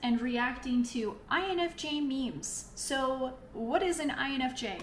and reacting to INFJ memes. So what is an INFJ?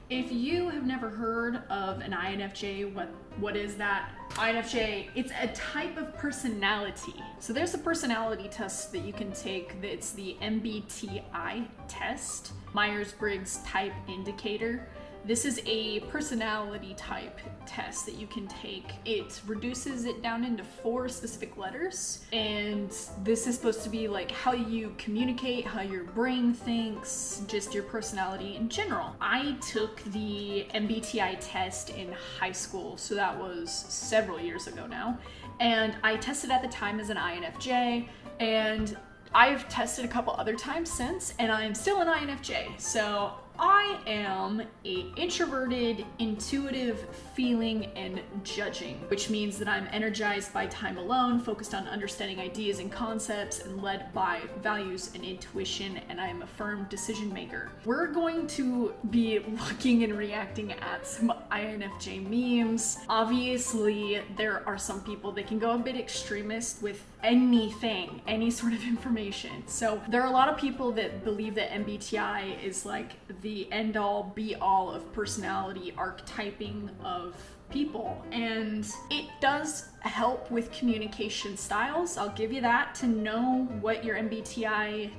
If you have never heard of an INFJ, what is that? INFJ, it's a type of personality. So there's a personality test that you can take. It's the MBTI test, Myers-Briggs Type Indicator. This is a personality type test that you can take. It reduces it down into 4 specific letters, and this is supposed to be like how you communicate, how your brain thinks, just your personality in general. I took the MBTI test in high school, so that was several years ago now, and I tested at the time as an INFJ, and I've tested a couple other times since, and I'm still an INFJ. So I am a introverted, intuitive, feeling, and judging, which means that I'm energized by time alone, focused on understanding ideas and concepts, and led by values and intuition, and I am a firm decision maker. We're going to be looking and reacting at some INFJ memes. Obviously, there are some people that can go a bit extremist with anything, any sort of information. So there are a lot of people that believe that MBTI is like the end all be all of personality archetyping of people, and it does help with communication styles. I'll give you that, to know what your MBTI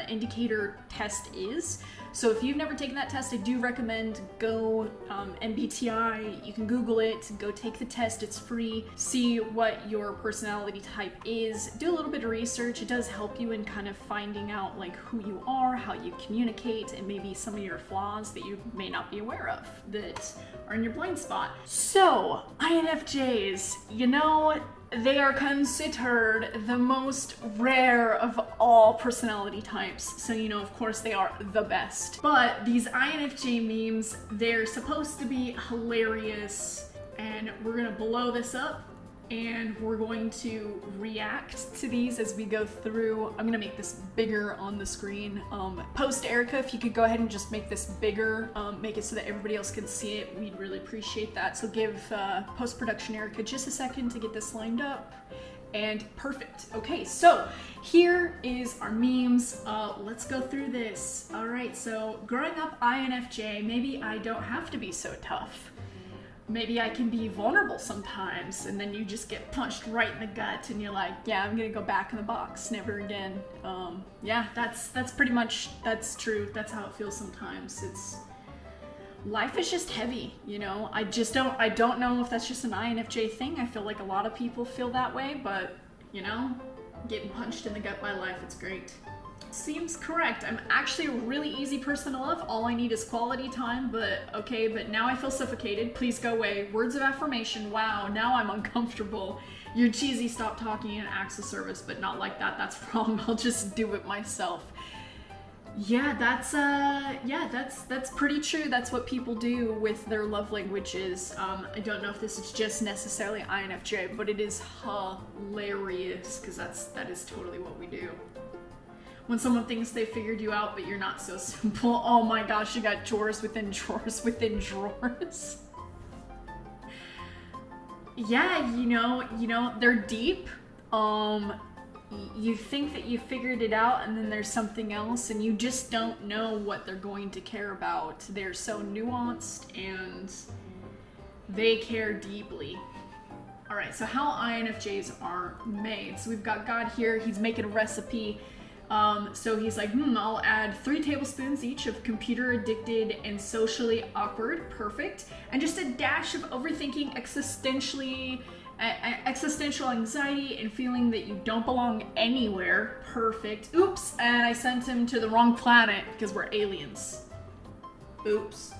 indicator test is. So if you've never taken that test, I do recommend go MBTI. You can Google it, go take the test. It's free. See what your personality type is. Do a little bit of research. It does help you in kind of finding out like who you are, how you communicate, and maybe some of your flaws that you may not be aware of that are in your blind spot. So INFJs, you know, they are considered the most rare of all personality types. So, you know, of course they are the best. But these INFJ memes, they're supposed to be hilarious, and we're gonna blow this up and we're going to react to these as we go through. I'm gonna make this bigger on the screen. Post Aerica, if you could go ahead and just make this bigger, make it so that everybody else can see it, we'd really appreciate that. So give post-production Aerica just a second to get this lined up. And perfect. Okay, so here is our memes. Let's go through this. All right, so growing up INFJ, maybe I don't have to be so tough. Maybe I can be vulnerable sometimes, and then you just get punched right in the gut and you're like, yeah, I'm gonna go back in the box, never again. Yeah, that's pretty much, that's true. That's how it feels sometimes. Life is just heavy, you know? I don't know if that's just an INFJ thing. I feel like a lot of people feel that way, but you know, getting punched in the gut by life, it's great. Seems correct. I'm actually a really easy person to love. All I need is quality time, but okay, but now I feel suffocated. Please go away. Words of affirmation. Wow, now I'm uncomfortable. You're cheesy, stop talking, and acts of service, but not like that. That's wrong. I'll just do it myself. Yeah, that's pretty true. That's what people do with their love languages. I don't know if this is just necessarily INFJ, but it is hilarious because that is totally what we do. When someone thinks they figured you out, but you're not so simple. Oh my gosh, you got drawers within drawers within drawers. Yeah, you know, they're deep. You think that you figured it out, and then there's something else, and you just don't know what they're going to care about. They're so nuanced, and they care deeply. All right, so how INFJs are made. So we've got God here. He's making a recipe. So he's like, I'll add 3 tablespoons each of computer addicted and socially awkward, perfect, and just a dash of overthinking, existential anxiety, and feeling that you don't belong anywhere, perfect. Oops, and I sent him to the wrong planet because we're aliens. Oops.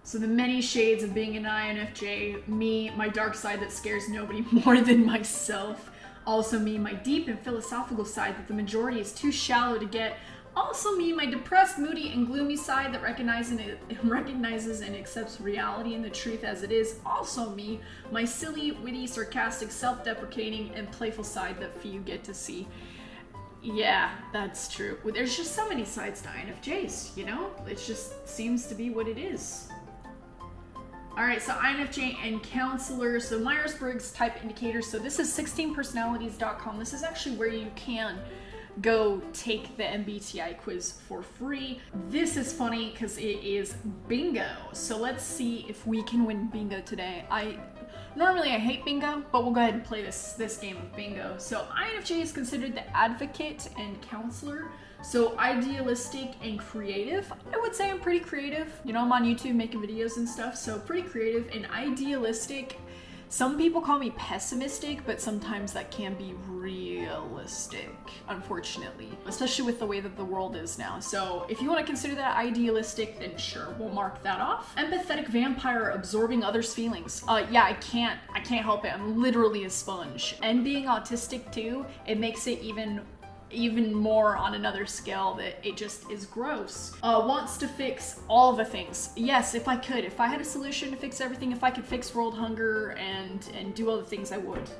So the many shades of being an INFJ, me, my dark side that scares nobody more than myself. Also me, my deep and philosophical side that the majority is too shallow to get. Also me, my depressed, moody, and gloomy side that recognizes and accepts reality and the truth as it is. Also me, my silly, witty, sarcastic, self-deprecating, and playful side that few get to see. Yeah, that's true. Well, there's just so many sides to INFJs, you know? It just seems to be what it is. All right, so INFJ and counselor. So Myers-Briggs type indicators. So this is 16personalities.com. This is actually where you can go take the MBTI quiz for free. This is funny because it is bingo. So let's see if we can win bingo today. Normally I hate bingo, but we'll go ahead and play this game of bingo. So INFJ is considered the advocate and counselor. So idealistic and creative. I would say I'm pretty creative. You know, I'm on YouTube making videos and stuff, so pretty creative and idealistic. Some people call me pessimistic, but sometimes that can be realistic, unfortunately, especially with the way that the world is now. So if you want to consider that idealistic, then sure, we'll mark that off. Empathetic vampire, absorbing others' feelings. Yeah, I can't help it. I'm literally a sponge. And being autistic too, it makes it even more on another scale that it just is gross. Wants to fix all the things. Yes, if I had a solution to fix everything, if I could fix world hunger and do all the things, I would,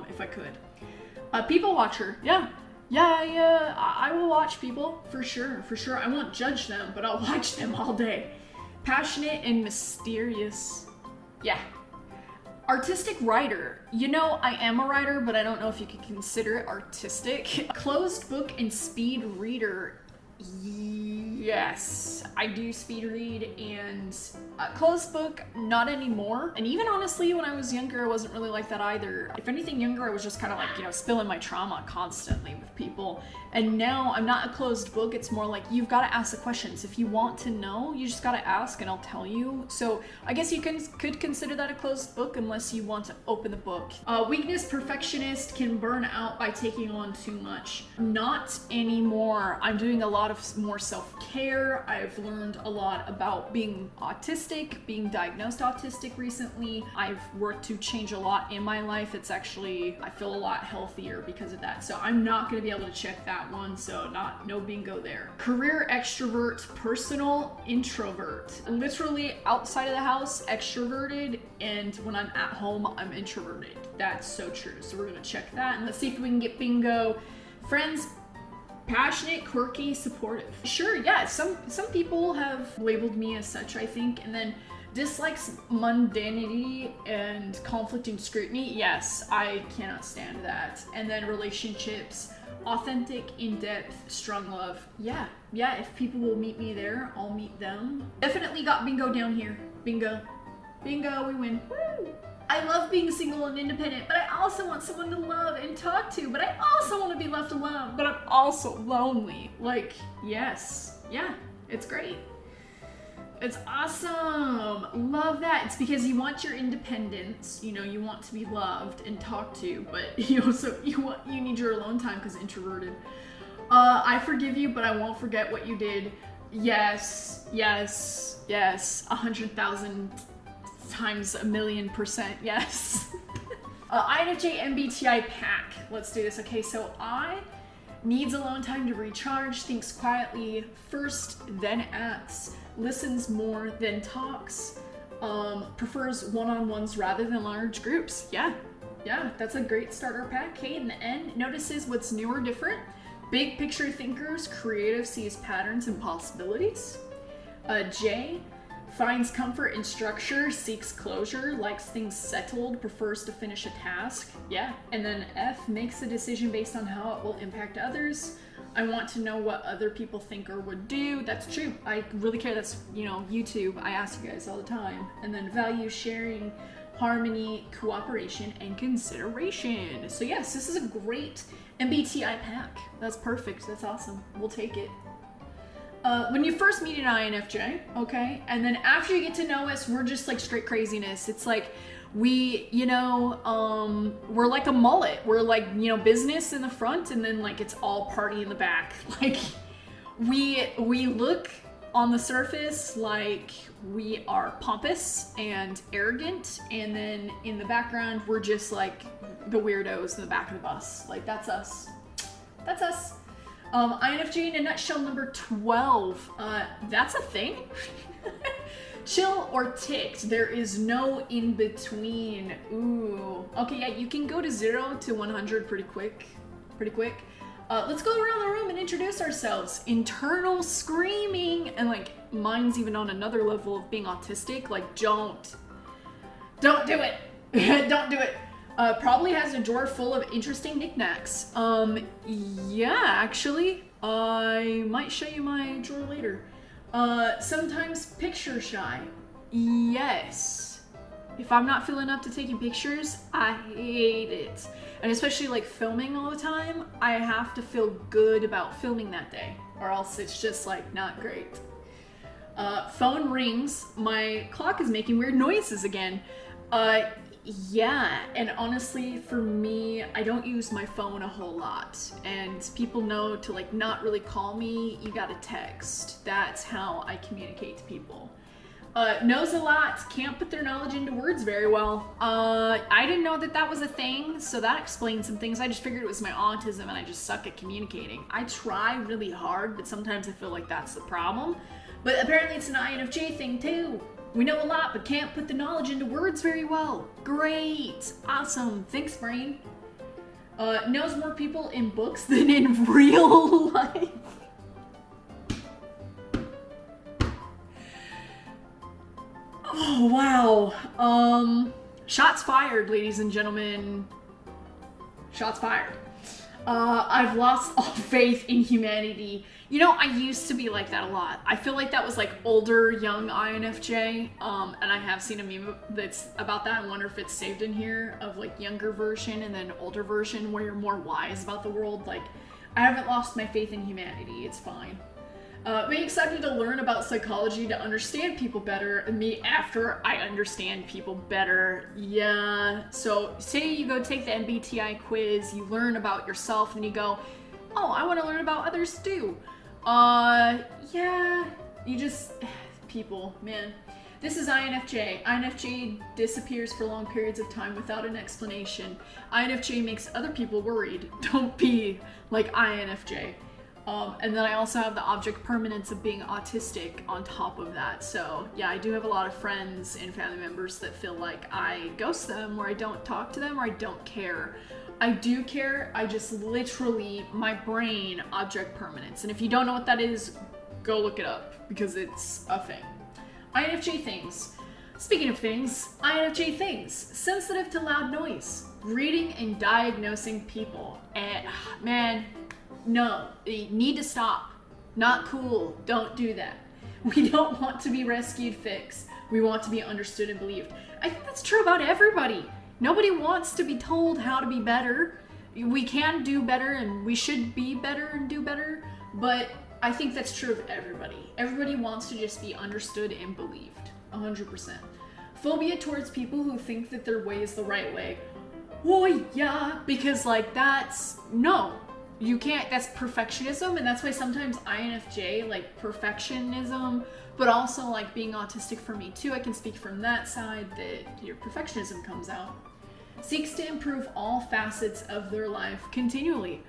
if I could. People watcher, yeah, I will watch people, for sure. I won't judge them, but I'll watch them all day. Passionate and mysterious, yeah. Artistic writer. You know, I am a writer, but I don't know if you could consider it artistic. Closed book and speed reader. Yes, I do speed read, and closed book, not anymore. And even honestly, when I was younger, I wasn't really like that either. If anything, younger, I was just kind of like, you know, spilling my trauma constantly with people. And now I'm not a closed book. It's more like you've got to ask the questions. If you want to know, you just got to ask and I'll tell you. So I guess you could consider that a closed book unless you want to open the book. Weakness, perfectionist, can burn out by taking on too much. Not anymore. I'm doing a lot of more self-care. I've learned a lot about being autistic, being diagnosed autistic recently. I've worked to change a lot in my life. It's actually, I feel a lot healthier because of that. So I'm not going to be able to check that one, so no bingo there. Career extrovert, personal introvert. Literally outside of the house, extroverted, and when I'm at home, I'm introverted. That's so true. So we're gonna check that, and let's see if we can get bingo. Friends, passionate, quirky, supportive. Sure, yeah, some people have labeled me as such, I think, and then dislikes mundanity and conflict and scrutiny. Yes, I cannot stand that. And then relationships, authentic, in-depth, strong love. Yeah, if people will meet me there, I'll meet them. Definitely got bingo down here. Bingo, we win. Woo! I love being single and independent, but I also want someone to love and talk to, but I also want to be left alone, but I'm also lonely. Like, yes, yeah, it's great. It's awesome. Love that. It's because you want your independence, you know, you want to be loved and talked to, but you also you need your alone time because introverted. I forgive you, but I won't forget what you did. Yes, 100,000 times a million %, yes. INFJ MBTI pack. Let's do this. Okay, so I needs alone time to recharge, thinks quietly first, then acts, listens more than talks, prefers one-on-ones rather than large groups. Yeah, that's a great starter pack. K in the N notices what's new or different. Big picture thinkers, creative, sees patterns and possibilities. J finds comfort in structure, seeks closure, likes things settled, prefers to finish a task. Yeah. And then F makes a decision based on how it will impact others. I want to know what other people think or would do. That's true. I really care. That's, you know, YouTube. I ask you guys all the time. And then value sharing, harmony, cooperation, and consideration. So yes, this is a great MBTI pack. That's perfect. That's awesome. We'll take it. When you first meet an INFJ, okay, and then after you get to know us, we're just like straight craziness. It's like we, you know, we're like a mullet. We're like, you know, business in the front, and then like it's all party in the back. Like we look on the surface like we are pompous and arrogant, and then in the background we're just like the weirdos in the back of the bus. Like that's us. That's us. INFJ in a nutshell, number 12. That's a thing. Chill or ticked. There is no in between. Ooh. Okay, yeah, you can go to 0 to 100 pretty quick. Let's go around the room and introduce ourselves. Internal screaming, and like mine's even on another level of being autistic. Like don't Don't do it. Don't do it. Probably has a drawer full of interesting knickknacks. Yeah, actually, I might show you my drawer later. Sometimes picture shy. Yes. If I'm not feeling up to taking pictures, I hate it. And especially like filming all the time, I have to feel good about filming that day, or else it's just like not great. Phone rings. My clock is making weird noises again. Yeah, and honestly, for me, I don't use my phone a whole lot, and people know to like not really call me, you gotta text. That's how I communicate to people. Knows a lot, can't put their knowledge into words very well. I didn't know that that was a thing, so that explains some things. I just figured it was my autism and I just suck at communicating. I try really hard, but sometimes I feel like that's the problem. But apparently it's an INFJ thing too. We know a lot, but can't put the knowledge into words very well. Great. Awesome. Thanks, brain. Knows more people in books than in real life. Oh, wow. Shots fired, ladies and gentlemen. Shots fired. I've lost all faith in humanity. You know, I used to be like that a lot. I feel like that was like older, young INFJ. And I have seen a meme that's about that. I wonder if it's saved in here of like younger version and then older version where you're more wise about the world. Like, I haven't lost my faith in humanity. It's fine. Being excited to learn about psychology to understand people better, and me after I understand people better. Yeah. So say you go take the MBTI quiz, you learn about yourself, and you go, oh, I want to learn about others too. Yeah, you just, people, man. This is INFJ. INFJ disappears for long periods of time without an explanation. INFJ makes other people worried. Don't be like INFJ. And then I also have the object permanence of being autistic on top of that. So yeah, I do have a lot of friends and family members that feel like I ghost them, or I don't talk to them, or I don't care. I do care, I just literally, my brain, object permanence. And if you don't know what that is, go look it up, because it's a thing. INFJ things. Speaking of things, INFJ things. Sensitive to loud noise. Reading and diagnosing people. And man, no, you need to stop. Not cool, don't do that. We don't want to be rescued, fixed. We want to be understood and believed. I think that's true about everybody. Nobody wants to be told how to be better. We can do better and we should be better and do better, but I think that's true of everybody. Everybody wants to just be understood and believed, 100%. Phobia towards people who think that their way is the right way. Oh yeah, because like no, you can't, that's perfectionism, and that's why sometimes INFJ, like perfectionism, but also like being autistic for me too, I can speak from that side that your perfectionism comes out. Seeks to improve all facets of their life continually.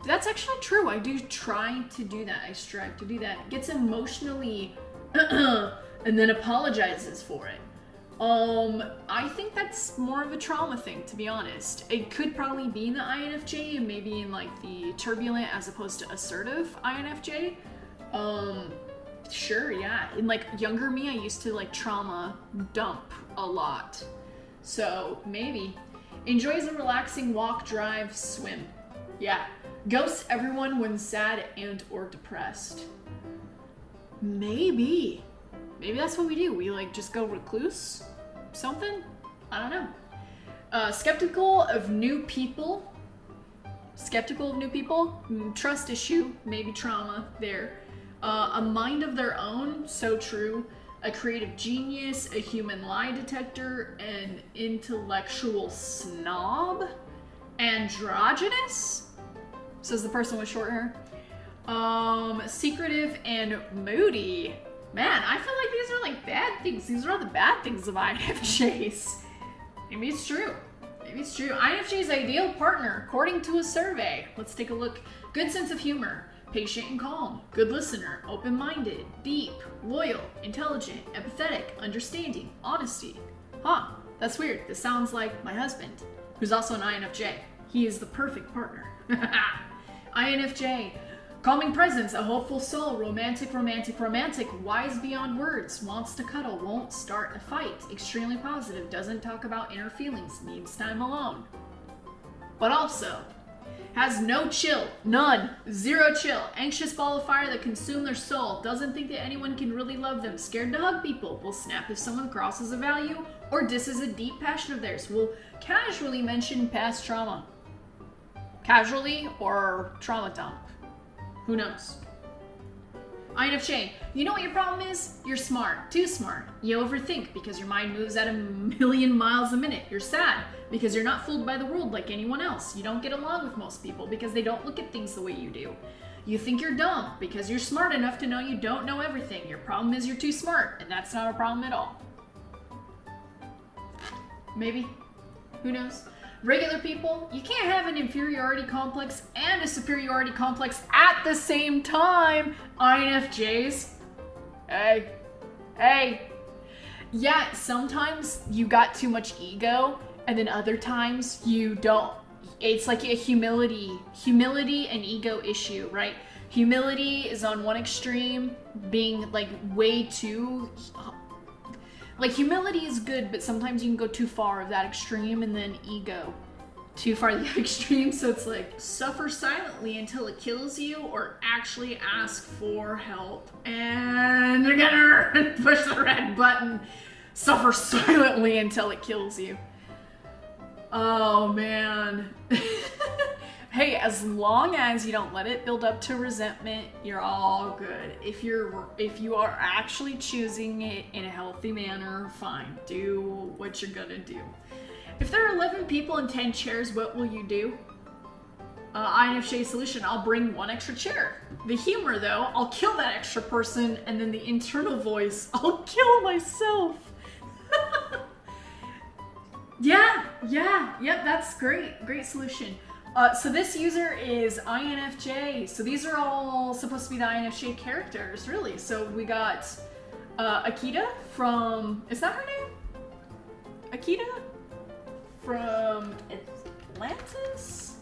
That's actually true. I do try to do that. I strive to do that. Gets emotionally and then apologizes for it. I think that's more of a trauma thing, to be honest. It could probably be in the INFJ and maybe in like the turbulent as opposed to assertive INFJ. Sure, yeah. In like younger me, I used to like trauma dump a lot. So maybe. Enjoys a relaxing walk, drive, swim. Yeah. Ghosts everyone when sad and or depressed. Maybe that's what we do. We like just go recluse? Something? I don't know. Skeptical of new people. Trust issue, maybe trauma there. A mind of their own, so true. A creative genius, a human lie detector, an intellectual snob. Androgynous, says the person with short hair. Secretive and moody. Man, I feel like these are like bad things. These are all the bad things of INFJs. Maybe it's true. INFJ's ideal partner, according to a survey. Let's take a look. Good sense of humor. Patient and calm. Good listener. Open-minded. Deep. Loyal. Intelligent. Empathetic. Understanding. Honesty. Huh. That's weird. This sounds like my husband, who's also an INFJ. He is the perfect partner. INFJ. Calming presence, a hopeful soul, romantic, romantic, romantic, wise beyond words, wants to cuddle, won't start a fight, extremely positive, doesn't talk about inner feelings, needs time alone. But also, has no chill, none, zero chill, anxious ball of fire that consume their soul, doesn't think that anyone can really love them, scared to hug people, will snap if someone crosses a value or disses a deep passion of theirs, will casually mention past trauma. Casually or trauma dump. Who knows? INFJ, you know what your problem is? You're smart, too smart. You overthink because your mind moves at 1,000,000 miles a minute. You're sad because you're not fooled by the world like anyone else. You don't get along with most people because they don't look at things the way you do. You think you're dumb because you're smart enough to know you don't know everything. Your problem is you're too smart, and that's not a problem at all. Maybe. Who knows? Regular people, you can't have an inferiority complex and a superiority complex at the same time. INFJs. Hey. Yeah, sometimes you got too much ego, and then other times you don't. It's like a humility and ego issue, right? Humility is on one extreme, being like way too. Like, humility is good, but sometimes you can go too far of that extreme, and then ego too far the extreme. So it's like, suffer silently until it kills you, or actually ask for help. And you're gonna push the red button. Suffer silently until it kills you. Oh, man. Hey, as long as you don't let it build up to resentment, you're all good. If you are actually choosing it in a healthy manner, fine. Do what you're gonna do. If there are 11 people and 10 chairs, what will you do? INFJ solution, I'll bring one extra chair. The humor, though, I'll kill that extra person, and then the internal voice, I'll kill myself. Yep, that's great solution. So this user is INFJ. So these are all supposed to be the INFJ characters, really. So we got Akita from, is that her name? Akita? From Atlantis?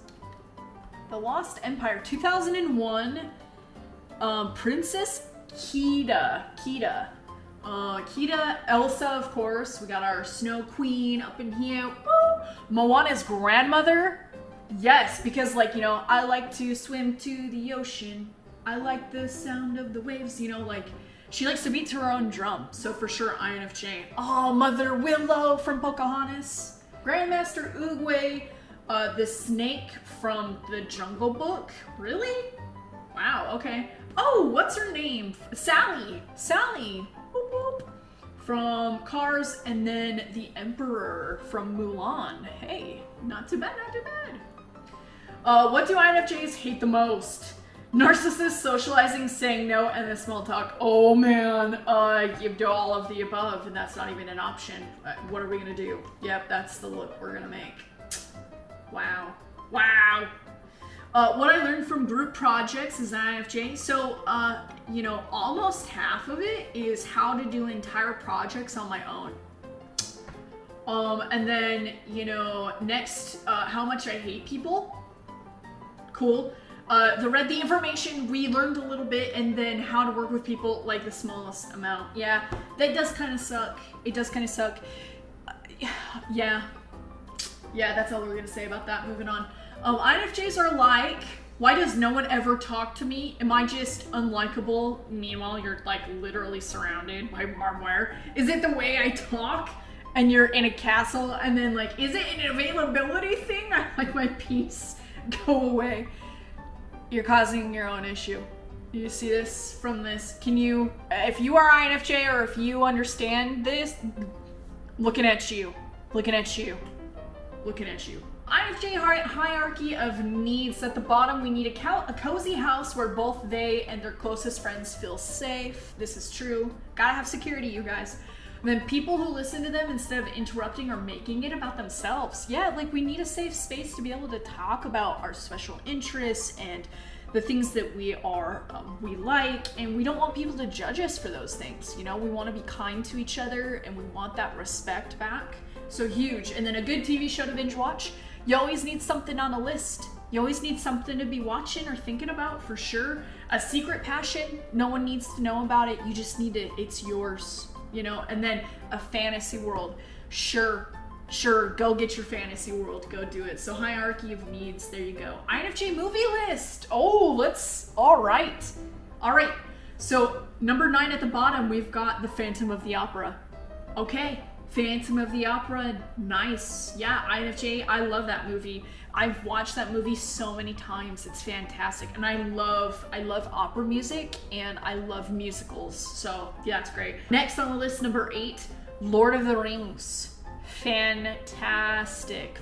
The Lost Empire, 2001. Princess Kida. Kida, Elsa, of course. We got our Snow Queen up in here. Woo! Moana's grandmother. Yes, because, like, you know, I like to swim to the ocean. I like the sound of the waves, you know, like, she likes to beat to her own drum. So for sure, INFJ. Oh, Mother Willow from Pocahontas. Grandmaster Oogway, the snake from the Jungle Book. Really? Wow, okay. Oh, what's her name? Sally. Boop, boop. From Cars, and then the Emperor from Mulan. Hey, not too bad. What do INFJs hate the most? Narcissists, socializing, saying no, and the small talk. Oh man, you do all of the above, and that's not even an option. What are we gonna do? Yep, that's the look we're gonna make. Wow. What I learned from group projects is INFJ. So, you know, almost half of it is how to do entire projects on my own. And then, you know, next, how much I hate people. Cool. The information, we learned a little bit, and then how to work with people, like the smallest amount. Yeah, that does kind of suck. It does kind of suck. Yeah, that's all we're gonna say about that. Moving on. INFJs are like, why does no one ever talk to me? Am I just unlikable? Meanwhile, you're like literally surrounded by barbed wire. Is it the way I talk? And you're in a castle, and then like, is it an availability thing? I like my peace. Go away. You're causing your own issue. You see this from this? Can you, if you are INFJ or if you understand this, looking at you. INFJ hierarchy of needs. At the bottom, we need a cozy house where both they and their closest friends feel safe. This is true. Gotta have security, you guys. And then people who listen to them instead of interrupting or making it about themselves. Yeah, like we need a safe space to be able to talk about our special interests and the things that we like, and we don't want people to judge us for those things. You know, we want to be kind to each other, and we want that respect back. So huge. And then a good TV show to binge watch. You always need something on a list. You always need something to be watching or thinking about, for sure. A secret passion, no one needs to know about it. You just need to, it's yours, you know? And then a fantasy world. Sure, go get your fantasy world, go do it. So hierarchy of needs, there you go. INFJ movie list. Oh, all right. So number 9 at the bottom, we've got The Phantom of the Opera. Okay, Phantom of the Opera, nice. Yeah, INFJ, I love that movie. I've watched that movie so many times. It's fantastic. And I love opera music and I love musicals. So yeah, it's great. Next on the list, number 8, Lord of the Rings. Fantastic,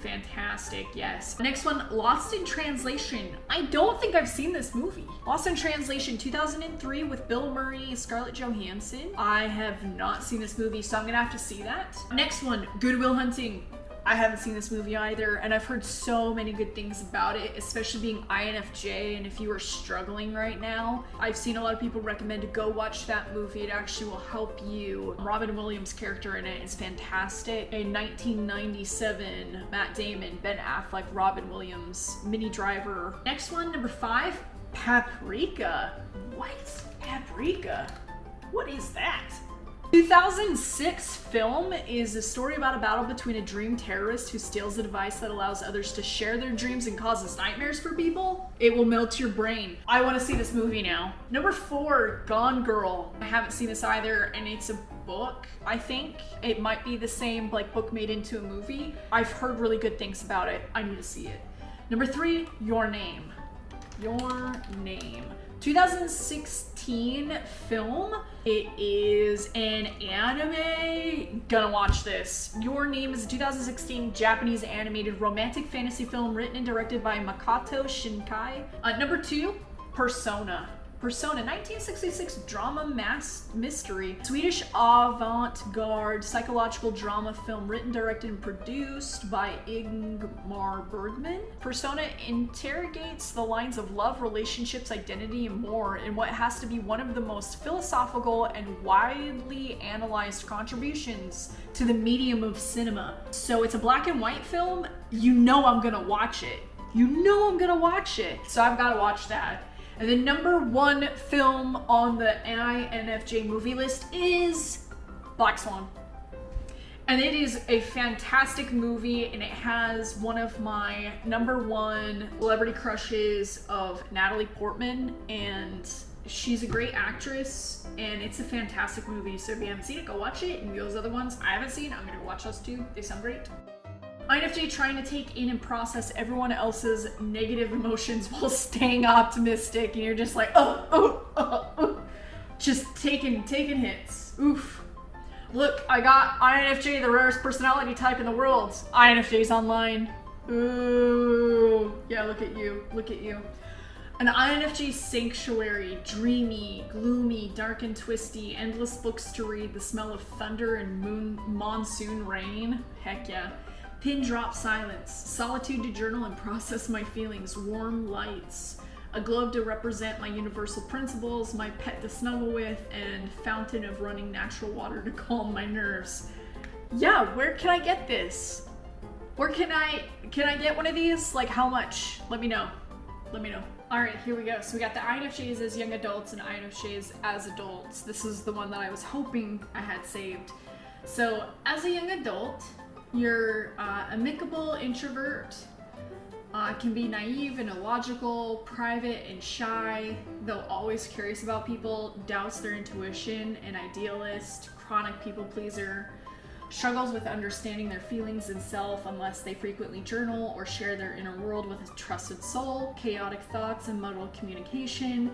yes. Next one, Lost in Translation. I don't think I've seen this movie. Lost in Translation, 2003 with Bill Murray, Scarlett Johansson. I have not seen this movie, so I'm gonna have to see that. Next one, Good Will Hunting. I haven't seen this movie either, and I've heard so many good things about it, especially being INFJ, and if you are struggling right now, I've seen a lot of people recommend to go watch that movie. It actually will help you. Robin Williams' character in it is fantastic. A 1997 Matt Damon, Ben Affleck, Robin Williams, Minnie Driver. Next one, number 5, Paprika. What? Paprika? What is that? 2006 film is a story about a battle between a dream terrorist who steals a device that allows others to share their dreams and causes nightmares for people. It will melt your brain. I want to see this movie now. Number 4, Gone Girl. I haven't seen this either, and it's a book, I think. It might be the same like book made into a movie. I've heard really good things about it. I need to see it. Number 3, Your Name. Your Name. 2016 film. It is an anime. Gonna watch this. Your Name is a 2016 Japanese animated romantic fantasy film written and directed by Makoto Shinkai. Number 2, Persona. Persona, 1966 drama mystery. Swedish avant-garde psychological drama film written, directed, and produced by Ingmar Bergman. Persona interrogates the lines of love, relationships, identity, and more in what has to be one of the most philosophical and widely analyzed contributions to the medium of cinema. So it's a black and white film. You know I'm gonna watch it. So I've gotta watch that. And the number 1 film on the INFJ movie list is Black Swan. And it is a fantastic movie, and it has one of my number 1 celebrity crushes of Natalie Portman, and she's a great actress, and it's a fantastic movie. So if you haven't seen it, go watch it. And those other ones I haven't seen, I'm gonna watch those too. They sound great. INFJ trying to take in and process everyone else's negative emotions while staying optimistic, and you're just like, just taking hits. Oof. Look, I got INFJ, the rarest personality type in the world. INFJ's online. Ooh. Yeah, look at you. An INFJ sanctuary, dreamy, gloomy, dark and twisty, endless books to read, the smell of thunder and monsoon rain. Heck yeah. Pin drop silence, solitude to journal and process my feelings, warm lights, a glove to represent my universal principles, my pet to snuggle with, and fountain of running natural water to calm my nerves. Yeah, where can I get this? Where can I get one of these? Like how much? Let me know. All right, here we go. So we got the INFJs as young adults and INFJs as adults. This is the one that I was hoping I had saved. So as a young adult, you're amicable introvert, can be naive and illogical, private and shy, though always curious about people, doubts their intuition, an idealist, chronic people pleaser, struggles with understanding their feelings and self unless they frequently journal or share their inner world with a trusted soul, chaotic thoughts and muddled communication,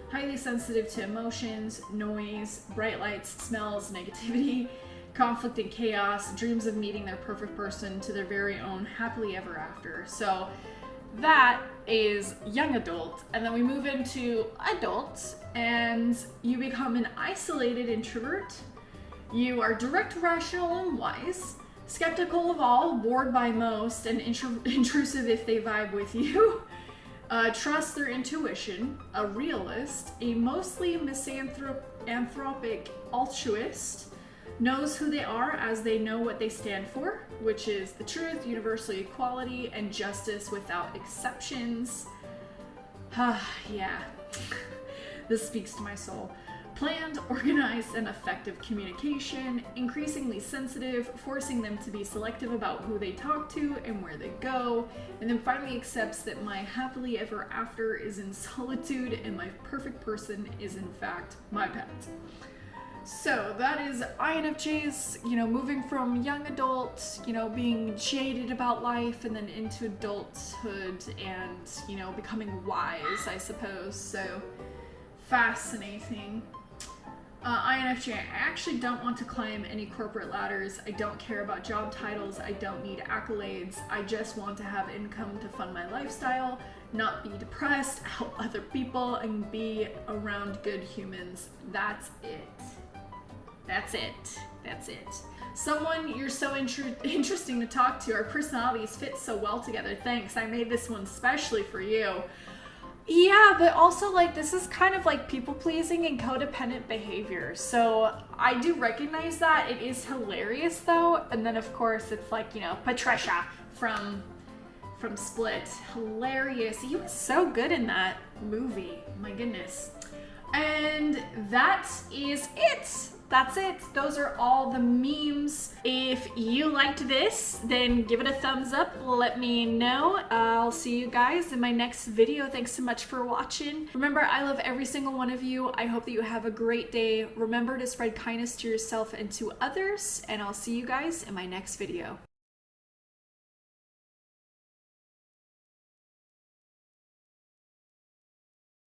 highly sensitive to emotions, noise, bright lights, smells, negativity, conflict and chaos, dreams of meeting their perfect person to their very own happily ever after. So that is young adult. And then we move into adults, and you become an isolated introvert. You are direct, rational, and wise, skeptical of all, bored by most, and intrusive if they vibe with you. Trust their intuition, a realist, a mostly misanthropic altruist, knows who they are as they know what they stand for, which is the truth, universal equality, and justice without exceptions. Yeah, this speaks to my soul. Planned, organized, and effective communication, increasingly sensitive, forcing them to be selective about who they talk to and where they go, and then finally accepts that my happily ever after is in solitude and my perfect person is in fact my pet. So that is INFJs, moving from young adult, being jaded about life and then into adulthood and, becoming wise, I suppose. So fascinating. INFJ, I actually don't want to climb any corporate ladders. I don't care about job titles. I don't need accolades. I just want to have income to fund my lifestyle, not be depressed, help other people, and be around good humans. That's it. That's it. That's it. Someone, you're so interesting to talk to. Our personalities fit so well together. Thanks. I made this one specially for you. Yeah, but also this is kind of people pleasing and codependent behavior. So I do recognize that. It is hilarious though. And then of course it's Patricia from Split. Hilarious. He was so good in that movie. My goodness. And that is it. That's it. Those are all the memes. If you liked this, then give it a thumbs up. Let me know. I'll see you guys in my next video. Thanks so much for watching. Remember, I love every single one of you. I hope that you have a great day. Remember to spread kindness to yourself and to others, and I'll see you guys in my next video.